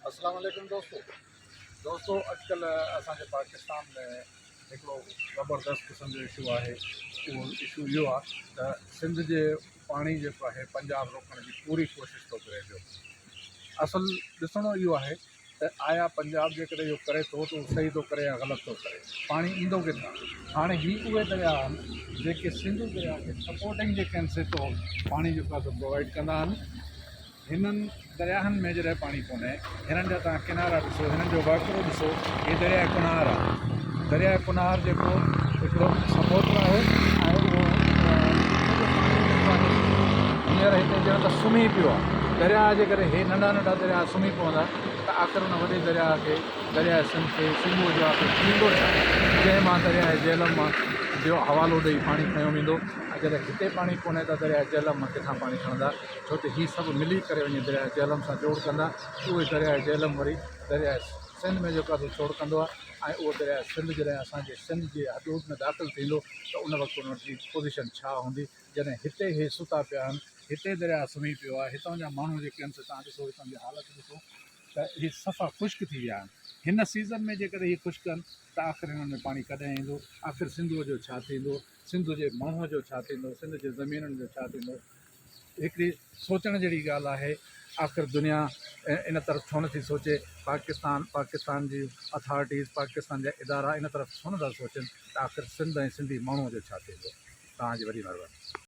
अस्सलाम वालेकुम दोस्तों अॼुकल्ह असांजे पाकिस्तान में हिकिड़ो ज़बरदस्त क़िस्म जो इशू आहे। उहो इशू इहो आहे त सिंध जे पाणी जेको आहे पंजाब रोकण जी पूरी कोशिशि थो करे पियो। असुल ॾिसणो इहो आहे त आया पंजाब जेकॾहिं इहो करे थो त उहो सही थो करे या ग़लति थो करे, पाणी ईंदो किथां। हाणे ही उहे दरिया आहिनि जेके सिंध दरिया खे सपोर्टिंग जेके आहिनि सेतो पाणी जेको आहे प्रोवाइड कंदा आहिनि। हिननि दरियाहनि में जॾहिं पाणी कोन्हे, हिननि जा तव्हां किनारा ॾिसो, हिननि जो वाकिरो ॾिसो, हीअ दरिया कुनहार आहे। दरिया कुनहार जेको हिकिड़ो सपोर्टर आहे ऐं उहो हींअर हिते ॼण त सुम्ही पियो आहे। दरिया जे करे हे नंढा नंढा दरिया सुम्ही पवंदा त आख़िर हुन वॾे दरिया खे, दरिया सिंध खे, सिंधू जो आख़िर थींदो छा, जंहिं मां दरिया झेलम मां जो हवालो ॾेई पाणी खयो वेंदो। ऐं जॾहिं हिते पाणी कोन्हे त दरिया झेलम मां किथां पाणी खणंदा, छो त हीअ सभु मिली करे वञी दरिया झेलम सां जोड़ कंदा। उहे दरिया झेलम वरी दरिया सिंध में जेको आहे छोड़ कंदो आहे ऐं उहो दरिया सिंध जॾहिं असांजे सिंध जे हदूद में दाख़िलु थींदो त उन वक़्तु उनजी पोज़ीशन छा हूंदी। जॾहिं हिते इहे सुता पिया आहिनि, हिते दरिया सुम्ही पियो आहे, हितां जा माण्हू जेके आहिनि तव्हां ॾिसो, हितां जी हालति ॾिसो त इहे सफ़ा ख़ुश्क थी विया आहिनि। हिन सीज़न में जेकॾहिं इहे ख़ुश्क आहिनि त आख़िर हिननि में पाणी कॾहिं ईंदो, आख़िर सिंधूअ जो छा थींदो, सिंध जे माण्हूअ जो छा थींदो, सिंध जे ज़मीनुनि जो छा थींदो। हिकिड़ी सोचण जहिड़ी ॻाल्हि आहे। आख़िर दुनिया इन तरफ़ छो नथी सोचे, पाकिस्तान जी अथॉरिटीज़, पाकिस्तान जा इदारा इन तरफ़ छो नथा सोचनि त आख़िर सिंध ऐं सिंधी माण्हूअ जो छा थींदो। तव्हांजी वॾी महिरबानी।